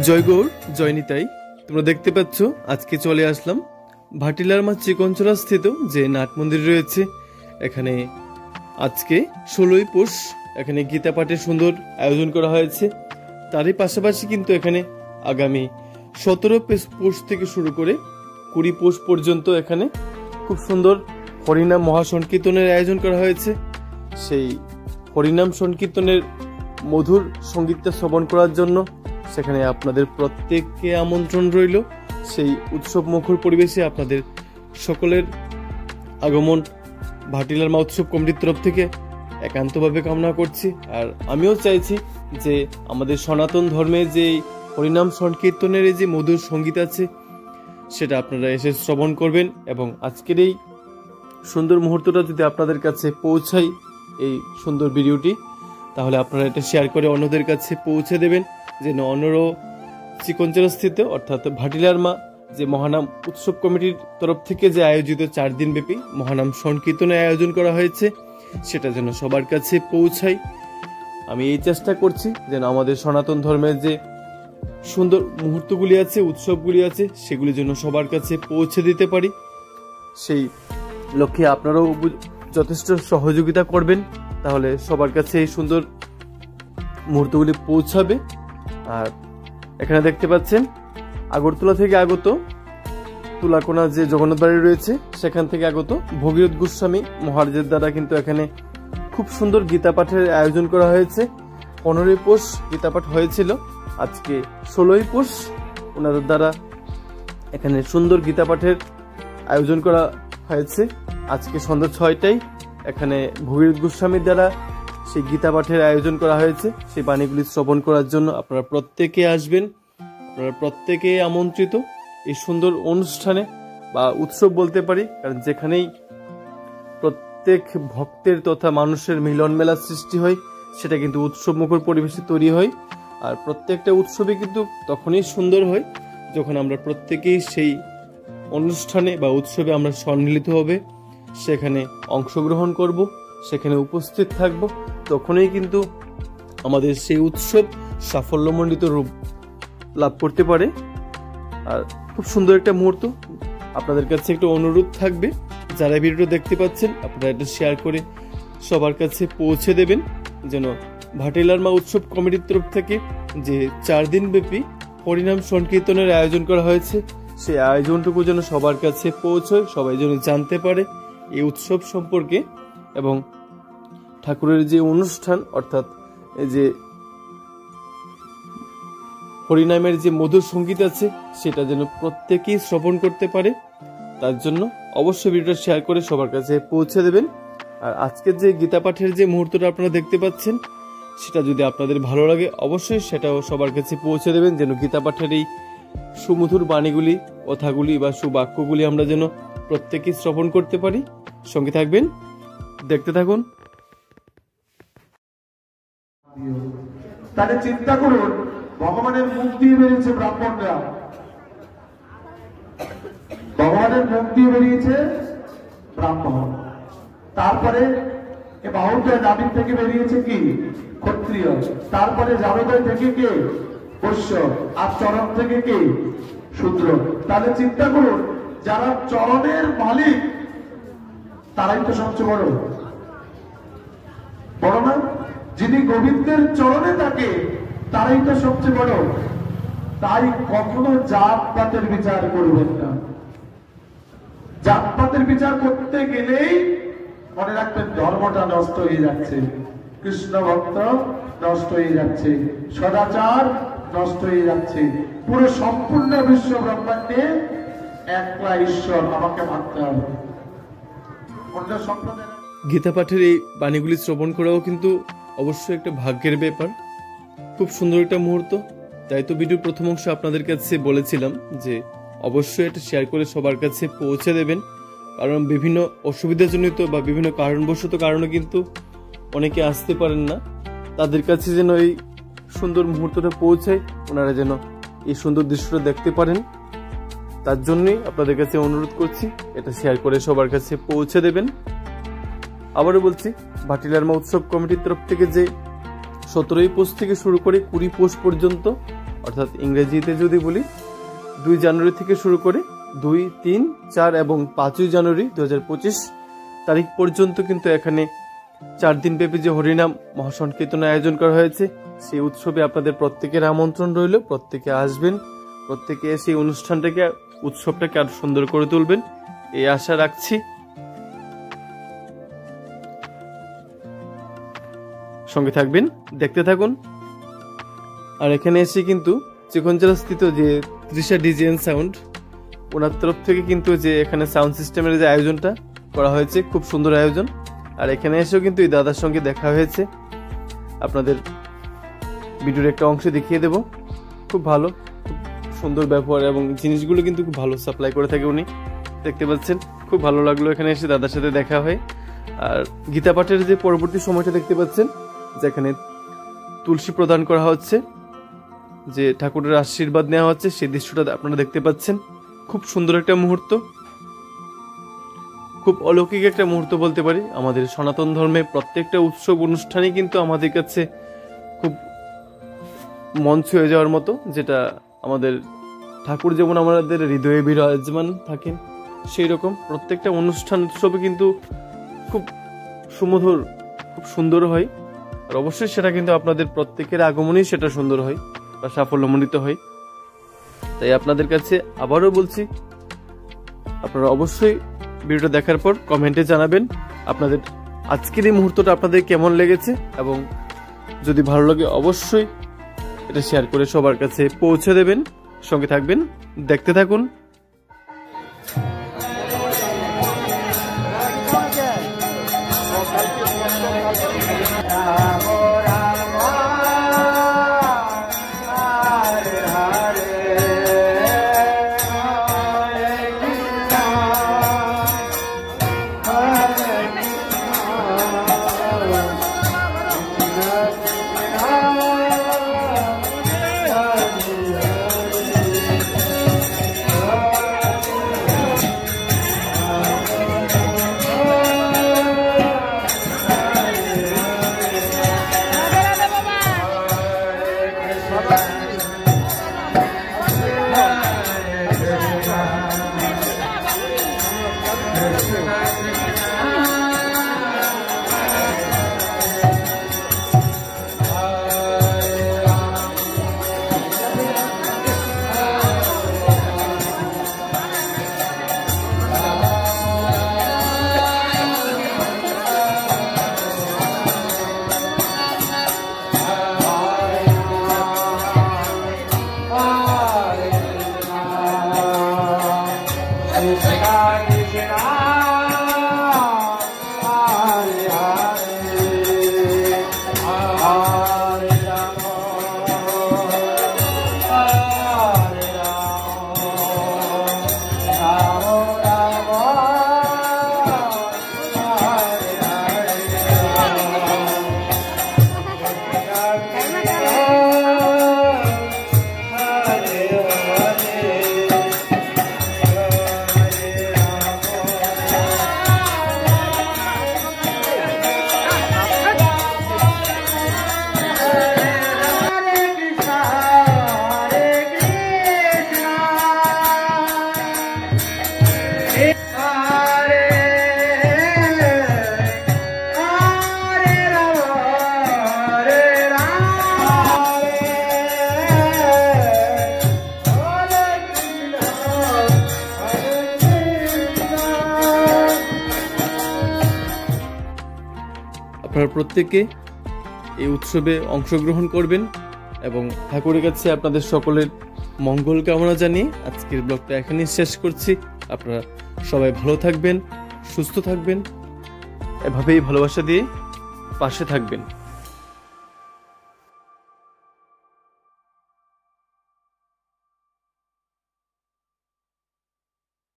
জয় গৌর জয় নিতাই। তোমরা দেখতে পাচ্ছ আজকে চলে আসলাম ভাটিলার মা চিকনচড়া স্থিত যে নাট মন্দির রয়েছে এখানে। আজকে 16ই পৌষ এখানে গীতা পাঠের সুন্দর আয়োজন করা হয়েছে। তারই পাশাপাশি কিন্তু এখানে আগামী 17 পৌষ থেকে শুরু করে 20 পৌষ পর্যন্ত এখানে খুব সুন্দর হরিনাম মহাসংকীর্তনের আয়োজন করা হয়েছে। সেই হরিনাম সংকীর্তনের মধুর সঙ্গীতটা শ্রবণ করার জন্য সেখানে আপনাদের প্রত্যেককে আমন্ত্রণ রইল। সেই উৎসব মুখর পরিবেশে আপনাদের সকলের আগমন ভাটিলার মা উৎসব কমিটির তরফ থেকে একান্তভাবে কামনা করছি। আর আমিও চাইছি যে আমাদের সনাতন ধর্মে যে হরিনাম সংকীর্তনের যে মধুর সঙ্গীত আছে সেটা আপনারা এসে শ্রবণ করবেন এবং আজকের এই সুন্দর মুহূর্তটা যদি আপনাদের কাছে পৌঁছায় এই সুন্দর ভিডিওটি, তাহলে আপনারা এটা শেয়ার করে অন্যদের কাছে পৌঁছে দেবেন যেন অন্যরাও চিকনচড়া স্থিত অর্থাৎ ভাটিলার মা যে মহানাম উৎসব কমিটির তরফ থেকে যে আয়োজিত 4 দিন ব্যাপী মহানাম সংকীর্তনের আয়োজন করা হয়েছে সেটা যেন সবার কাছে পৌঁছায়। আমি এই চেষ্টা করছি যেন আমাদের সনাতন ধর্মের যে সুন্দর মুহূর্তগুলি আছে, উৎসবগুলি আছে, সেগুলি যেন সবার কাছে পৌঁছে দিতে পারি। সেই লক্ষ্যে আপনারাও যথেষ্ট সহযোগিতা করবেন, তাহলে সবার কাছে এই সুন্দর মুহূর্তগুলি পৌঁছাবে। আর এখানে দেখতে পাচ্ছেন আগরতলা থেকে আগত তুলাকোনা যে জগন্নাথ বাড়ি রয়েছে সেখান থেকে আগত ভগীরথ গোস্বামী মহারাজের দ্বারা কিন্তু এখানে খুব সুন্দর গীতা পাঠের আয়োজন করা হয়েছে। 15ই পৌষ গীতা পাঠ হয়েছিল, আজকে 16ই পৌষ ওনাদের দ্বারা এখানে সুন্দর গীতা পাঠের আয়োজন করা হয়েছে। আজকে সন্ধ্যা 6টায় এখানে ভগীরথ গোস্বামীর দ্বারা সেই গীতা পাঠের আয়োজন করা হয়েছে। সেই বাণীগুলি শ্রবণ করার জন্য আপনারা প্রত্যেকে আসবেন, আপনারা প্রত্যেকে আমন্ত্রিত এই সুন্দর অনুষ্ঠানে বা উৎসব বলতে পারি, কারণ যেখানেই প্রত্যেক ভক্তের তথা মানুষের মিলন মেলা সৃষ্টি হয় সেটা কিন্তু উৎসব মুখর পরিবেশে তৈরি হয়। আর প্রত্যেকটা উৎসবে কিন্তু তখনই সুন্দর হয় যখন আমরা প্রত্যেকেই সেই অনুষ্ঠানে বা উৎসবে আমরা সম্মিলিত হবে, সেখানে অংশগ্রহণ করব, সেখানে উপস্থিত থাকব, তখনই কিন্তু আমাদের সেই উৎসব সাফল্যমণ্ডিত রূপ লাভ করতে পারে। আর খুব সুন্দর একটা মুহূর্ত। আপনাদের কাছে একটা অনুরোধ থাকবে, যারা ভিডিওটা দেখতে পাচ্ছেন আপনারা এটা শেয়ার করে সবার কাছে পৌঁছে দেবেন যেন ভাটিলার মা উৎসব কমিটির তরফ থেকে যে 4 দিন ব্যাপী হরিনাম সংকীর্তনের আয়োজন করা হয়েছে সেই আয়োজনটুকু যেন সবার কাছে পৌঁছয়, সবাই যেন জানতে পারে এই উৎসব সম্পর্কে এবং ঠাকুরের যে অনুষ্ঠান অর্থাৎ এই যে হরিনামের যে মধুর সঙ্গীত আছে সেটা যেন প্রত্যেকেই শ্রবণ করতে পারে। তার জন্য অবশ্যই ভিডিওটা শেয়ার করে সবার কাছে পৌঁছে দেবেন। আর আজকের যে গীতা পাঠের যে মুহূর্তটা আপনারা দেখতে পাচ্ছেন সেটা যদি আপনাদের ভালো লাগে অবশ্যই সেটাও সবার কাছে পৌঁছে দেবেন যেন গীতা পাঠের এই সুমধুর বাণীগুলি, কথাগুলি বা সুবাক্যগুলি আমরা যেন প্রত্যেকেই শ্রবণ করতে পারি। সঙ্গে থাকবেন, দেখতে থাকুন। তাহলে চিন্তা করুন, ভগবানের মুখ দিয়ে বেরিয়েছে ব্রাহ্মণরা, ভগবানের মুখ দিয়ে বেরিয়েছে ব্রাহ্মণ, তারপরে বাহুদয় নাভির থেকে বেরিয়েছে কি ক্ষত্রিয়, তারপরে জানুদয় থেকে কে বৈশ্য, আর চরণ থেকে কে শূদ্র। তাহলে চিন্তা করুন, যারা চরণের মালিক তারাই তো সবচেয়ে বড়, বড় না? যিনি গোবিন্দের চরণে থাকে তারাই তো সবচেয়ে বড়। তাই কখনো জাতপাতের বিচার করবেন না। জাতপাতের বিচার করতে গেলেই মনে রাখবেন ধর্মটা নষ্ট হয়ে যাচ্ছে, কৃষ্ণ ভক্ত নষ্ট হয়ে যাচ্ছে, সদাচার নষ্ট হয়ে যাচ্ছে। পুরো সম্পূর্ণ বিশ্ব ব্রহ্মাণ্ডে একলা ঈশ্বর আমাকে মানতে হবে। অন্য সম্প্রদায় গীতা পাঠের এই বাণীগুলি শ্রবণ করাও কিন্তু অবশ্যই একটা ভাগ্যের ব্যাপার। খুব সুন্দর একটা মুহূর্ত। তাই তো ভিডিওর প্রথম অংশে আপনাদের কাছে বলেছিলাম যে অবশ্যই এটা শেয়ার করে সবার কাছে পৌঁছে দেবেন, কারণ বিভিন্ন অসুবিধাজনিত বা বিভিন্ন কারণবশত কারণে কিন্তু অনেকে আসতে পারেন না, তাদের কাছে যেন এই সুন্দর মুহূর্তটা পৌঁছায়, ওনারা যেন এই সুন্দর দৃশ্যটা দেখতে পারেন। তার জন্যই আপনাদের কাছে অনুরোধ করছি এটা শেয়ার করে সবার কাছে পৌঁছে দেবেন। আবারও বলছি, ভাটিলার মা উৎসব কমিটির তরফ থেকে যে 17ই পৌষ থেকে শুরু করে 20 পৌষ পর্যন্ত অর্থাৎ ইংরেজিতে যদি বলি 2 জানুয়ারি থেকে শুরু করে 2, 3, 4 এবং 5 জানুয়ারি 2025 তারিখ পর্যন্ত কিন্তু এখানে 4 দিন ব্যাপী যে হরিনাম মহাসংকীর্তনের আয়োজন করা হয়েছে, সেই উৎসবে আপনাদের প্রত্যেকের আমন্ত্রণ রইল। প্রত্যেকে আসবেন, প্রত্যেকে সেই উৎসবটাকে আরো সুন্দর করে তুলবেন এই আশা রাখছি। সঙ্গে থাকবেন, দেখতে থাকুন। আর এখানে এসে কিন্তু চিকনচালা স্থিত যে তৃষা ডিজে এন্ড সাউন্ড, ওনার তরফ থেকে কিন্তু যে এখানে সাউন্ড সিস্টেমের যে আয়োজনটা করা হয়েছে, খুব সুন্দর আয়োজন। আর এখানে এসেও কিন্তু এই দাদার সঙ্গে দেখা হয়েছে, আপনাদের ভিডিওর একটা অংশ দেখিয়ে দেব। খুব ভালো, খুব সুন্দর ব্যবহার এবং জিনিসগুলো কিন্তু খুব ভালো সাপ্লাই করে থাকে উনি, দেখতে পাচ্ছেন। খুব ভালো লাগলো এখানে এসে দাদার সাথে দেখা হয়। আর গীতা পাঠের যে পরবর্তী সময়টা দেখতে পাচ্ছেন, যেখানে তুলসী প্রদান করা হচ্ছে, যে ঠাকুরের আশীর্বাদ নেওয়া হচ্ছে, সেই দৃশ্যটা আপনারা দেখতে পাচ্ছেন। খুব সুন্দর একটা মুহূর্ত, খুব অলৌকিক একটা মুহূর্ত বলতে পারি। আমাদের সনাতন ধর্মে প্রত্যেকটা উৎসব অনুষ্ঠানই কিন্তু আমাদের কাছে খুব মন ছুঁয়ে যাওয়ার মতো, যেটা আমাদের ঠাকুর যেমন আমাদের হৃদয়ে বিরাজমান থাকেন, সেই রকম প্রত্যেকটা অনুষ্ঠান উৎসবে কিন্তু খুব সুমধুর, খুব সুন্দর হয়। আর অবশ্যই সেটা কিন্তু আপনাদের প্রত্যেকের আগমনেই সেটা সুন্দর হয় বা সাফল্যমণ্ডিত হয়। তাই আপনাদের কাছে আবারও বলছি, আপনারা অবশ্যই ভিডিওটা দেখার পর কমেন্টে জানাবেন আপনাদের আজকের এই মুহূর্তটা আপনাদের কেমন লেগেছে, এবং যদি ভালো লাগে অবশ্যই এটা শেয়ার করে সবার কাছে পৌঁছে দেবেন। সঙ্গে থাকবেন, দেখতে থাকুন। আপনারা প্রত্যেকে এই উৎসবে অংশগ্রহণ করবেন এবং ঠাকুরের কাছে আপনাদের সকলের মঙ্গল কামনা জানিয়ে আজকের ব্লগটা এখানেই শেষ করছি। আপনারা সবাই ভালো থাকবেন, সুস্থ থাকবেন, এভাবেই ভালোবাসা দিয়ে পাশে থাকবেন।